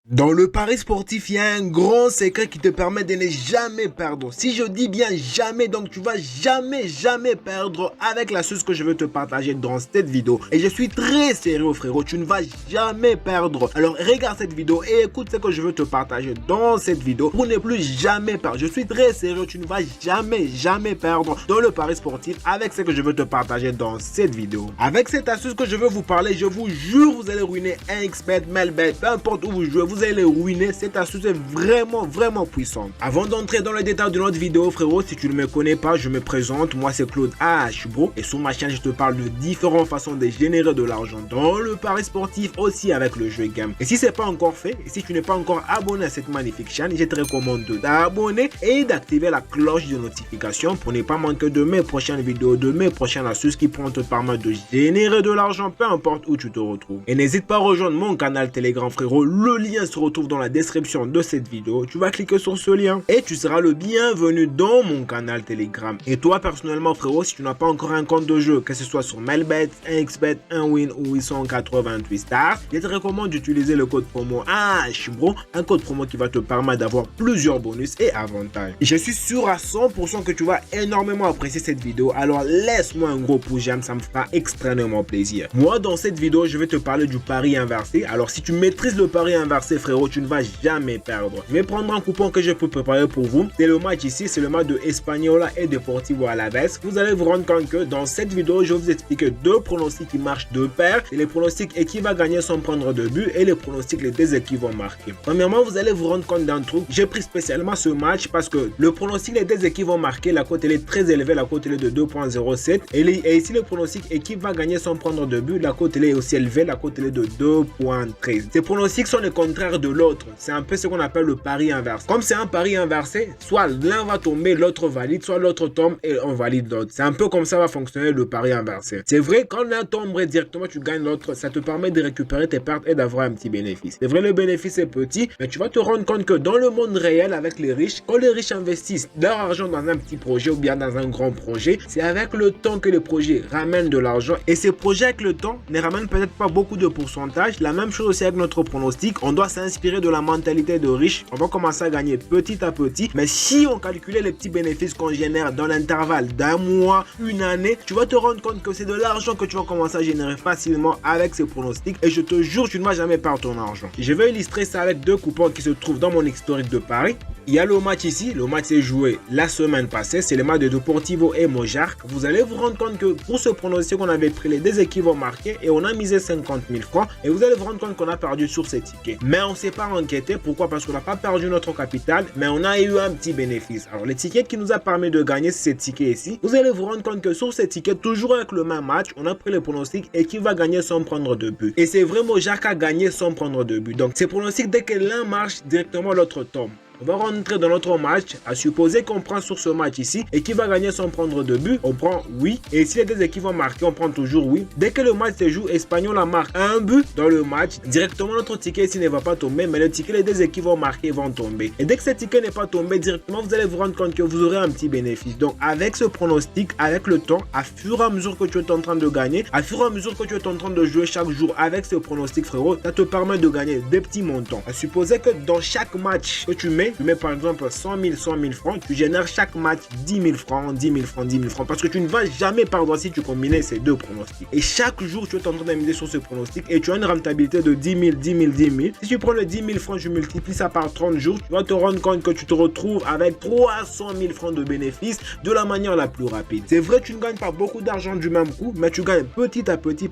Dans le pari sportif, il y a un grand secret qui te permet de ne jamais perdre. Si je dis bien jamais, donc tu vas jamais perdre avec l'astuce que je veux te partager dans cette vidéo. Et je suis très sérieux frérot, tu ne vas jamais perdre. Alors regarde cette vidéo et écoute ce que je veux te partager dans cette vidéo pour ne plus jamais perdre. Je suis très sérieux, tu ne vas jamais perdre dans le pari sportif avec ce que je veux te partager dans cette vidéo. Avec cette astuce que je veux vous parler, je vous jure, vous allez ruiner 1xBet, Melbet, peu importe où vous jouez, vous allez les ruiner. Cette astuce est vraiment puissante. Avant d'entrer dans le détail de notre vidéo frérot, si tu ne me connais pas, je me présente, moi c'est Claude H Bro et sur ma chaîne je te parle de différentes façons de générer de l'argent dans le pari sportif, aussi avec le jeu game. Et si c'est pas encore fait, et si tu n'es pas encore abonné à cette magnifique chaîne, je te recommande de t'abonner et d'activer la cloche de notification pour ne pas manquer de mes prochaines vidéos, de mes prochaines astuces qui pourront te permettre de générer de l'argent peu importe où tu te retrouves. Et n'hésite pas à rejoindre mon canal Telegram frérot, le lien se retrouve dans la description de cette vidéo. Tu vas cliquer sur ce lien et tu seras le bienvenu dans mon canal Telegram. Et toi personnellement frérot, si tu n'as pas encore un compte de jeu, que ce soit sur Melbet, 1xBet, 1win ou 888 stars, je te recommande d'utiliser le code promo HBRO, un code promo qui va te permettre d'avoir plusieurs bonus et avantages. Et je suis sûr à 100% que tu vas énormément apprécier cette vidéo, alors laisse-moi un gros pouce j'aime, ça me fera extrêmement plaisir. Moi dans cette vidéo, je vais te parler du pari inversé. Alors si tu maîtrises le pari inversé frérot, tu ne vas jamais perdre. Je vais prendre un coupon que je peux préparer pour vous. C'est le match ici, c'est le match de Espagnola et Deportivo Alavés. Vous allez vous rendre compte que dans cette vidéo, je vais vous expliquer deux pronostics qui marchent de pair. C'est les pronostics et qui va gagner sans prendre de but et les pronostics les deux équipes vont marquer. Premièrement, vous allez vous rendre compte d'un truc. J'ai pris spécialement ce match parce que le pronostic les deux équipes vont marquer, la cote elle est très élevée, la cote elle est de 2.07 et ici le pronostic équipe va gagner sans prendre de but, la cote elle est aussi élevée, la cote elle est de 2.13. Ces pronostics sont les contraires de l'autre. C'est un peu ce qu'on appelle le pari inversé. Comme c'est un pari inversé, soit l'un va tomber, l'autre valide, soit l'autre tombe et on valide l'autre. C'est un peu comme ça va fonctionner le pari inversé. C'est vrai, quand l'un tombe directement, tu gagnes l'autre, ça te permet de récupérer tes pertes et d'avoir un petit bénéfice. C'est vrai, le bénéfice est petit, mais tu vas te rendre compte que dans le monde réel avec les riches, quand les riches investissent leur argent dans un petit projet ou bien dans un grand projet, c'est avec le temps que les projets ramènent de l'argent et ces projets avec le temps ne ramènent peut-être pas beaucoup de pourcentage. La même chose aussi avec notre pronostic, on doit s'inspirer de la mentalité de riche. On va commencer à gagner petit à petit, mais si on calculait les petits bénéfices qu'on génère dans l'intervalle d'un mois, une année, tu vas te rendre compte que c'est de l'argent que tu vas commencer à générer facilement avec ces pronostics et je te jure, tu ne vas jamais perdre ton argent. Je vais illustrer ça avec deux coupons qui se trouvent dans mon historique de paris. Il y a le match ici, le match s'est joué la semaine passée, c'est le match de Deportivo et Mojarc. Vous allez vous rendre compte que pour ce pronostic, on avait pris les deux équipes vont marquer et on a misé 50 000 francs et vous allez vous rendre compte qu'on a perdu sur ces tickets. Mais on ne s'est pas inquiété, pourquoi? Parce qu'on n'a pas perdu notre capital, mais on a eu un petit bénéfice. Alors les tickets qui nous a permis de gagner ces tickets ici, vous allez vous rendre compte que sur ces tickets, toujours avec le même match, on a pris le pronostic et qui va gagner sans prendre de but. Et c'est vraiment Mojarc a gagné sans prendre de but. Donc ces pronostics, dès que l'un marche, directement l'autre tombe. On va rentrer dans notre match, à supposer qu'on prend sur ce match ici, et qui va gagner sans prendre de but, on prend oui. Et si les deux équipes vont marquer, on prend toujours oui. Dès que le match se joue, Espagnola marque un but dans le match, directement notre ticket ici ne va pas tomber, mais le ticket les deux équipes vont marquer vont tomber. Et dès que ce ticket n'est pas tombé, directement vous allez vous rendre compte que vous aurez un petit bénéfice. Donc avec ce pronostic, avec le temps, à fur et à mesure que tu es en train de gagner, à fur et à mesure que tu es en train de jouer chaque jour avec ce pronostic frérot, ça te permet de gagner des petits montants. À supposer que dans chaque match que tu mets par exemple 100 000 francs, tu génères chaque match 10 000 francs, 10 000 francs, 10 000 francs, parce que tu ne vas jamais perdre si tu combines ces deux pronostics. Et chaque jour, tu es en train d'amuser sur ce pronostic et tu as une rentabilité de 10 000, 10 000, 10 000. Si tu prends les 10 000 francs, je multiplie ça par 30 jours, tu vas te rendre compte que tu te retrouves avec 300 000 francs de bénéfices de la manière la plus rapide. C'est vrai, tu ne gagnes pas beaucoup d'argent du même coup, mais tu gagnes petit à petit,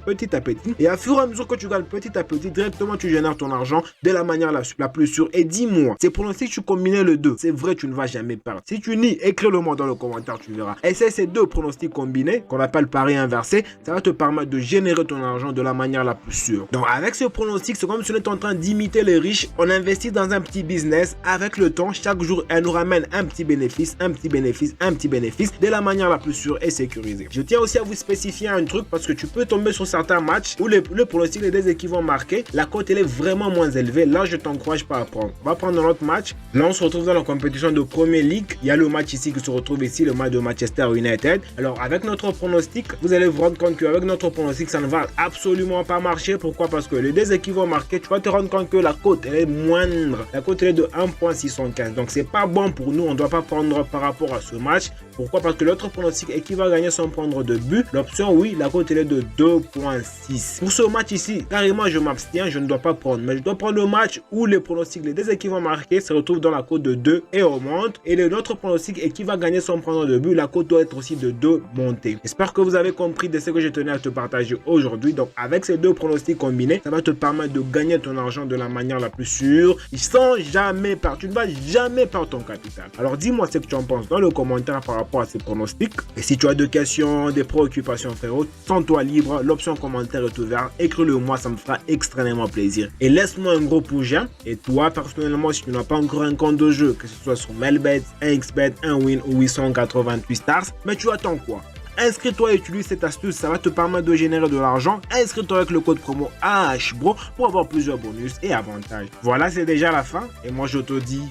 et à fur et à mesure que tu gagnes petit à petit, directement tu génères ton argent de la manière la plus sûre. Et dis-moi, ces pronostics, tu combines le 2. C'est vrai, tu ne vas jamais perdre. Si tu nies, écris-le moi dans le commentaire, tu verras. Essaye ces deux pronostics combinés, qu'on appelle pari inversé, ça va te permettre de générer ton argent de la manière la plus sûre. Donc avec ce pronostic, c'est comme si on était en train d'imiter les riches. On investit dans un petit business. Avec le temps, chaque jour, elle nous ramène un petit bénéfice, de la manière la plus sûre et sécurisée. Je tiens aussi à vous spécifier un truc parce que tu peux tomber sur certains matchs où le pronostic les deux équipes vont marquer. La cote elle est vraiment moins élevée. Là, je t'encourage pas à prendre. On va prendre notre match. Là, on se retrouve dans la compétition de Premier League. Il y a le match ici qui se retrouve ici, le match de Manchester United. Alors, avec notre pronostic, vous allez vous rendre compte qu'avec notre pronostic, ça ne va absolument pas marcher. Pourquoi? Parce que les deux équipes vont marquer. Tu vas te rendre compte que la cote, elle est moindre. La cote, elle est de 1.615. Donc, c'est pas bon pour nous. On ne doit pas prendre par rapport à ce match. Pourquoi? Parce que l'autre pronostic est qui va gagner sans prendre de but. L'option, oui, la cote, elle est de 2.6. Pour ce match ici, carrément, je m'abstiens. Je ne dois pas prendre. Mais je dois prendre le match où les pronostics, les deux équipes vont marquer, se retrouvent dans la cote de 2 et remonte. Et l'autre pronostic est qui va gagner sans prendre de but. La cote doit être aussi de 2 montée. J'espère que vous avez compris de ce que je tenais à te partager aujourd'hui. Donc, avec ces deux pronostics combinés, ça va te permettre de gagner ton argent de la manière la plus sûre sans jamais perdre. Tu ne vas jamais perdre ton capital. Alors, dis-moi ce que tu en penses dans le commentaire par rapport à ces pronostics. Et si tu as des questions, des préoccupations, frérot, sens-toi libre. L'option commentaire est ouverte. Écris-le moi, ça me fera extrêmement plaisir. Et laisse-moi un gros pouce j'aime. Et toi, personnellement, si tu n'as pas encore un compte de jeu, que ce soit sur Melbet, 1xBet, 1win ou 888 stars, mais tu attends quoi? Inscris-toi et utilise cette astuce, ça va te permettre de générer de l'argent. Inscris-toi avec le code promo AHBRO pour avoir plusieurs bonus et avantages. Voilà, c'est déjà la fin. Et moi, je te dis,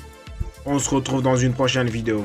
on se retrouve dans une prochaine vidéo.